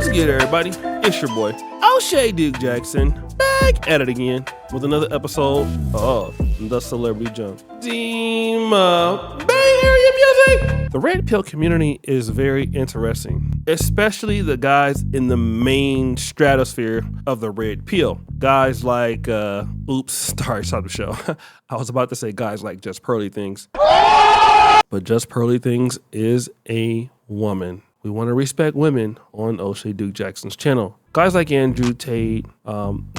What's good, everybody? It's your boy, O'Shea Duke Jackson, back at it again with another episode of The Celebrity Junk. Bay Area music! The red pill community is very interesting, especially the guys in the main stratosphere of the red pill. Guys like, sorry, stop the show. I was about to say guys like Just Pearly Things, but Just Pearly Things is a woman. We want to respect women on O'Shea Duke Jackson's channel. Guys like Andrew Tate,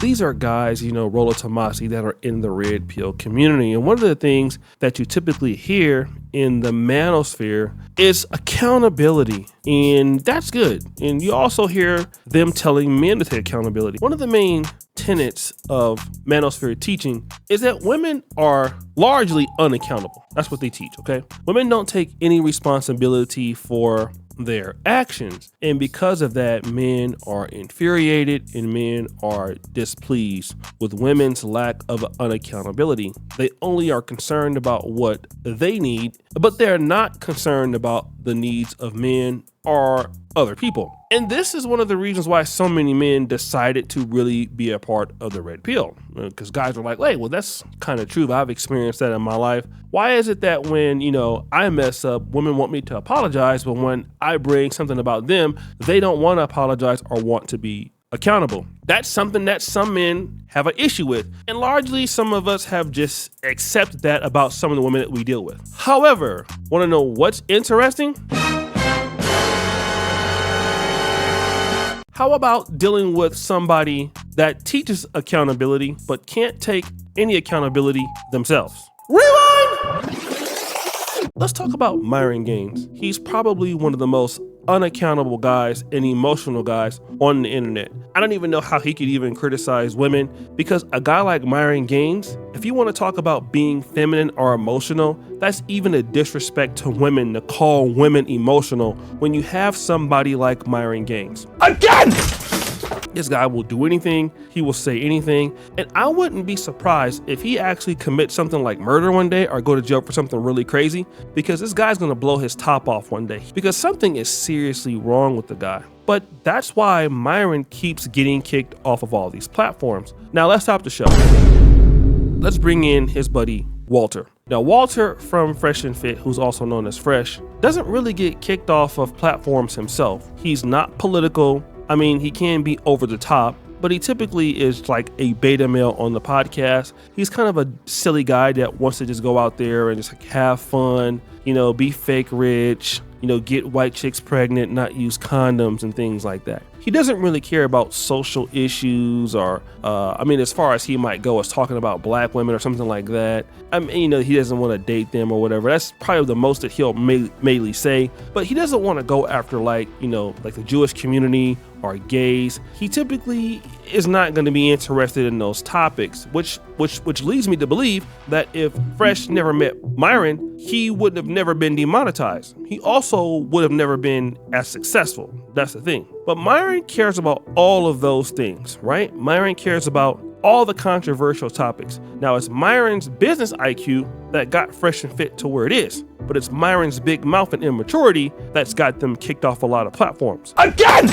these are guys, Rollo Tomasi, that are in the red pill community. And one of the things that you typically hear in the manosphere is accountability. And that's good. And you also hear them telling men to take accountability. One of the main tenets of manosphere teaching is that women are largely unaccountable. That's what they teach, okay? Women don't take any responsibility for their actions, and because of that, men are infuriated and men are displeased with women's lack of unaccountability. They only are concerned about what they need, but they're not concerned about the needs of men or other people. And this is one of the reasons why so many men decided to really be a part of the red pill, because guys are like, hey, well, that's kind of true, but I've experienced that in my life. Why is it that when, I mess up, women want me to apologize, but when I bring something about them, they don't want to apologize or want to be accountable? That's something that some men have an issue with. And largely, some of us have just accepted that about some of the women that we deal with. However, want to know what's interesting? How about dealing with somebody that teaches accountability but can't take any accountability themselves? Rewind! Let's talk about Myron Gains. He's probably one of the most unaccountable guys and emotional guys on the internet. I don't even know how he could even criticize women, because a guy like Myron Gains, if you want to talk about being feminine or emotional, that's even a disrespect to women to call women emotional when you have somebody like Myron Gains. Again! This guy will do anything, he will say anything, and I wouldn't be surprised if he actually commits something like murder one day or go to jail for something really crazy, because this guy's gonna blow his top off one day, because something is seriously wrong with the guy. But that's why Myron keeps getting kicked off of all these platforms. Now let's stop the show. Let's bring in his buddy, Walter. Now, Walter from Fresh and Fit, who's also known as Fresh, doesn't really get kicked off of platforms himself. He's not political. I mean, he can be over the top, but he typically is like a beta male on the podcast. He's kind of a silly guy that wants to just go out there and just like have fun, be fake rich, get white chicks pregnant, not use condoms and things like that. He doesn't really care about social issues or, as far as he might go as talking about black women or something like that. He doesn't want to date them or whatever. That's probably the most that he'll mainly say, but he doesn't want to go after like the Jewish community or gays. He typically is not going to be interested in those topics, which leads me to believe that if Fresh never met Myron, he would have never been demonetized. He also would have never been as successful. That's the thing. But Myron cares about all of those things, right? Myron cares about all the controversial topics. Now, it's Myron's business IQ that got Fresh and Fit to where it is, but it's Myron's big mouth and immaturity that's got them kicked off a lot of platforms. Again!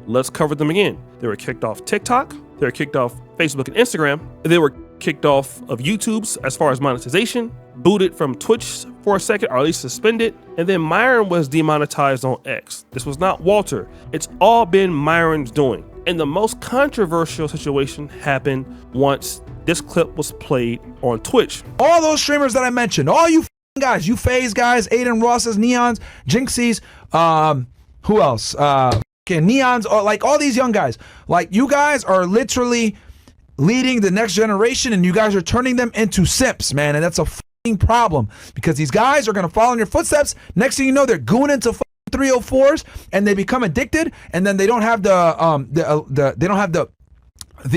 Let's cover them again. They were kicked off TikTok, they were kicked off Facebook and Instagram, they were kicked off of YouTube's as far as monetization, booted from Twitch for a second, or at least suspended, and then Myron was demonetized on X. This was not Walter. It's all been Myron's doing. And the most controversial situation happened once this clip was played on Twitch. All those streamers that I mentioned, all you guys, you FaZe guys, Aiden Ross's, Neons, Jinxies, who else? Neons, like all these young guys, like you guys are literally leading the next generation, and you guys are turning them into simps, man, and that's a problem, because these guys are gonna follow in your footsteps. Next thing you know, they're going into 304s and they become addicted, and then they don't have the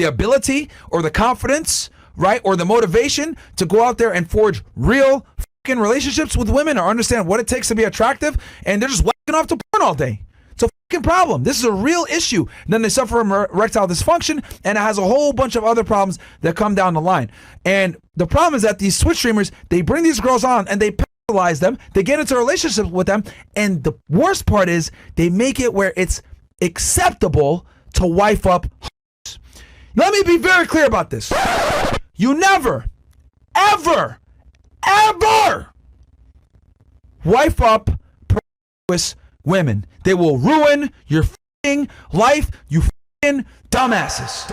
ability or the confidence, right, or the motivation to go out there and forge real relationships with women or understand what it takes to be attractive, and they're just whacking off to porn all day. It's a problem. This is a real issue. And then they suffer from erectile dysfunction, and it has a whole bunch of other problems that come down the line. And the problem is that these Twitch streamers, they bring these girls on and they pedalize them, they get into relationships with them, and the worst part is they make it where it's acceptable to wife up. Let me be very clear about this. You never, ever, ever wife up promiscuous women. They will ruin your f***ing life, you f***ing dumbasses.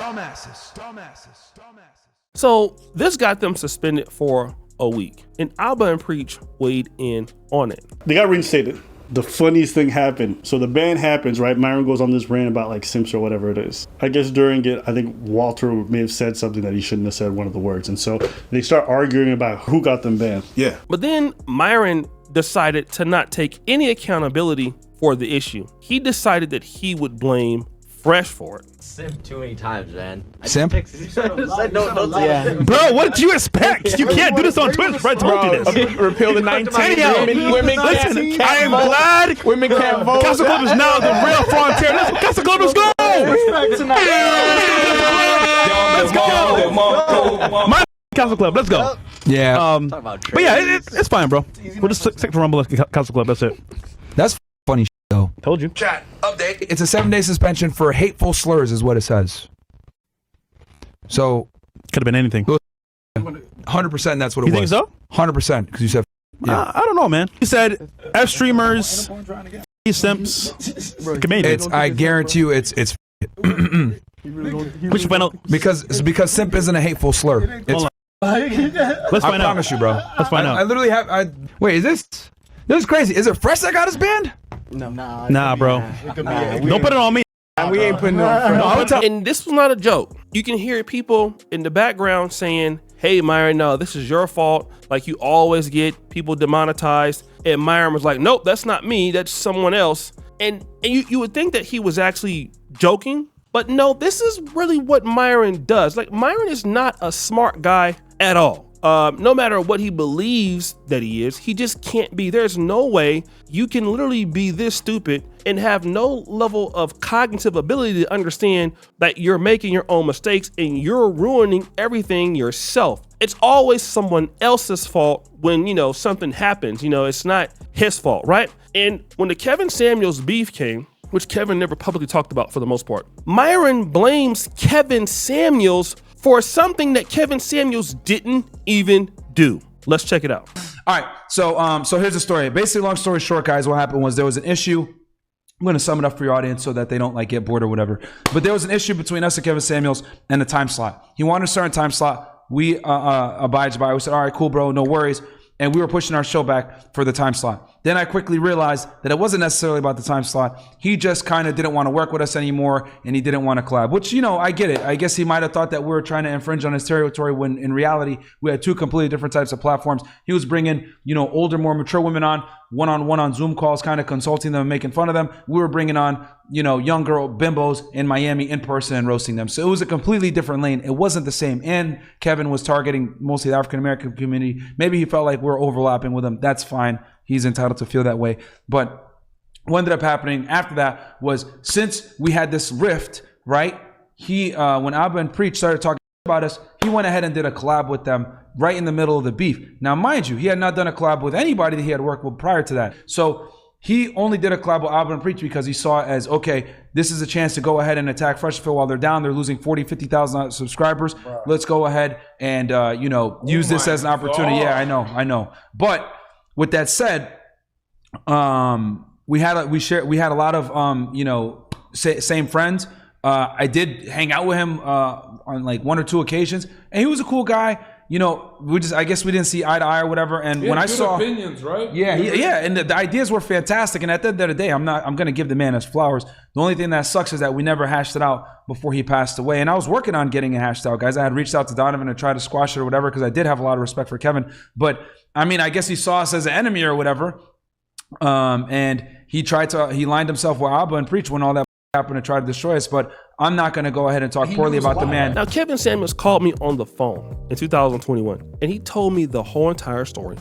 So this got them suspended for a week, and Alba and Preach weighed in on it. They got reinstated. The funniest thing happened. So the ban happens, right? Myron goes on this rant about like simps or whatever it is. I guess during it, I think Walter may have said something that he shouldn't have said, one of the words. And so they start arguing about who got them banned. Yeah. But then Myron decided to not take any accountability for the issue. He decided that he would blame Fresh for it. Simp too many times, man. Simp? Yeah. Bro, what did you expect? You can't do this on Twitch. Fred told you this. Repeal the 19. Women Listen, can't I am vote. glad Women can't vote. Castle Club is now the real frontier. Let's Castle Club, let's go! Let's go! My Castle Club, let's go. Yeah. But yeah, it's fine, bro. We'll just stick to Rumble at Castle Club. That's it. That's funny though. Told you. Chat, update. It's a 7-day suspension for hateful slurs is what it says. So Could have been anything. 100% that's what it You think was. so? 100% because you said I don't know, man. You said F streamers, simps, comedians. it's. I guarantee you, it's We should find out. because simp isn't a hateful slur. It's, Let's I find out. promise you, bro. Let's find I out. literally have. Wait, is this is crazy? Is it Fresh that got us banned? Nah, bro. Don't put it on me. We ain't putting no. And this was not a joke. You can hear people in the background saying, hey, Myron, no, this is your fault. Like, you always get people demonetized. And Myron was like, nope, that's not me. That's someone else. And you would think that he was actually joking. But no, this is really what Myron does. Like, Myron is not a smart guy at all. No matter what he believes that he is, he just can't be. There's no way you can literally be this stupid and have no level of cognitive ability to understand that you're making your own mistakes and you're ruining everything yourself. It's always someone else's fault when, something happens. It's not his fault, right? And when the Kevin Samuels beef came, which Kevin never publicly talked about for the most part, Myron blames Kevin Samuels for something that Kevin Samuels didn't even do. Let's check it out. All right, so here's the story. Basically, long story short, guys, what happened was there was an issue. I'm going to sum it up for your audience so that they don't get bored or whatever. But there was an issue between us and Kevin Samuels and the time slot. He wanted a certain time slot. We abided by it. We said, all right, cool, bro, no worries. And we were pushing our show back for the time slot. Then I quickly realized that it wasn't necessarily about the time slot. He just kind of didn't want to work with us anymore, and he didn't want to collab, which, I get it. I guess he might have thought that we were trying to infringe on his territory when in reality, we had two completely different types of platforms. He was bringing, older, more mature women on, one-on-one on Zoom calls, kind of consulting them and making fun of them. We were bringing on, young girl bimbos in Miami in person and roasting them. So it was a completely different lane. It wasn't the same. And Kevin was targeting mostly the African-American community. Maybe he felt like we were overlapping with him. That's fine. He's entitled to feel that way. But what ended up happening after that was, since we had this rift, right? He, when Abba and Preach started talking about us, he went ahead and did a collab with them right in the middle of the beef. Now, mind you, he had not done a collab with anybody that he had worked with prior to that. So he only did a collab with Abba and Preach because he saw it as, okay, this is a chance to go ahead and attack Freshfield while they're down. They're losing 40, 50,000 subscribers. Bro. Let's go ahead and, use this as an opportunity. God. Yeah, I know. But with that said, we had a lot of same friends. I did hang out with him on like one or two occasions, and he was a cool guy. I guess we didn't see eye to eye or whatever. And when I saw opinions, right? Yeah, and the ideas were fantastic. And at the end of the day, I'm gonna give the man his flowers. The only thing that sucks is that we never hashed it out before he passed away. And I was working on getting it hashed out, guys. I had reached out to Donovan to try to squash it or whatever, because I did have a lot of respect for Kevin. But I mean, I guess he saw us as an enemy or whatever. And he lined himself with Abba and Preach when all that happened to try to destroy us. But I'm not going to go ahead and talk poorly about the man. Now, Kevin Samuels called me on the phone in 2021, and he told me the whole entire story.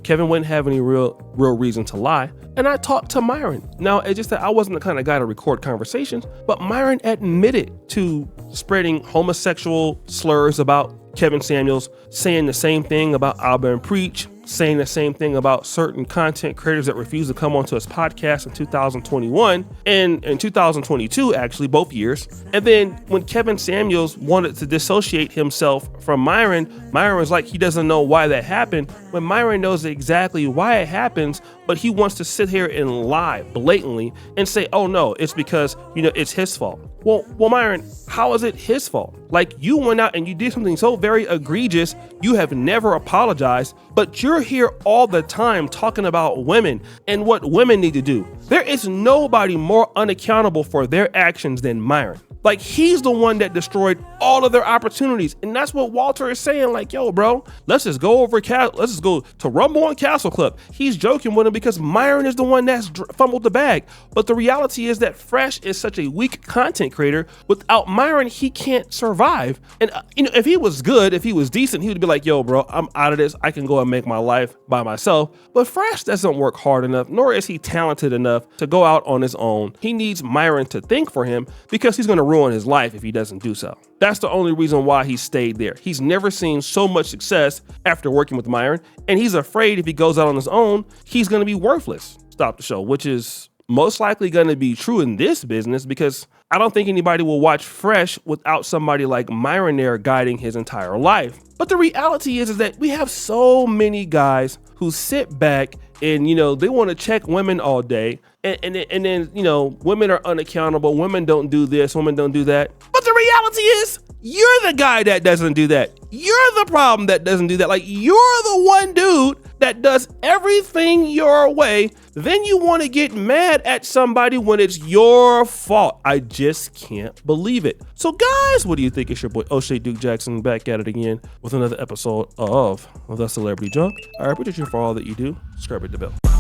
Kevin wouldn't have any real reason to lie, and I talked to Myron. Now, it's just that I wasn't the kind of guy to record conversations, but Myron admitted to spreading homosexual slurs about Kevin Samuels, saying the same thing about Abba and Preach, saying the same thing about certain content creators that refuse to come onto his podcast in 2021 and in 2022, actually, both years. And then when Kevin Samuels wanted to dissociate himself from Myron was like, he doesn't know why that happened, when Myron knows exactly why it happens, but he wants to sit here and lie blatantly and say, oh no, it's because, it's his fault. Well, Myron, how is it his fault? Like, you went out and you did something so very egregious, you have never apologized, but you're here all the time talking about women and what women need to do. There is nobody more unaccountable for their actions than Myron. Like, he's the one that destroyed all of their opportunities. And that's what Walter is saying. Like, yo, bro, let's just go to Rumble and Castle Club. He's joking with him because Myron is the one that's fumbled the bag. But the reality is that Fresh is such a weak content creator. Without Myron, he can't survive. And, if he was good, if he was decent, he would be like, yo, bro, I'm out of this. I can go and make my life by myself. But Fresh doesn't work hard enough, nor is he talented enough to go out on his own. He needs Myron to think for him because he's going to ruin his life if he doesn't do so. That's the only reason why he stayed there. He's never seen so much success after working with Myron, and he's afraid if he goes out on his own, he's going to be worthless. Stop the show, which is most likely going to be true in this business because I don't think anybody will watch Fresh without somebody like Myron there guiding his entire life. But the reality is that we have so many guys who sit back and, they want to check women all day. And then, women are unaccountable. Women don't do this. Women don't do that. But the reality is you're the guy that doesn't do that. You're the problem that doesn't do that. Like, you're the one dude that does everything your way. Then you want to get mad at somebody when it's your fault. I just can't believe it. So guys, what do you think? It's your boy O'Shea Duke Jackson back at it again with another episode of The Celebrity Junk. I appreciate you for all that you do. Subscribe to the bell.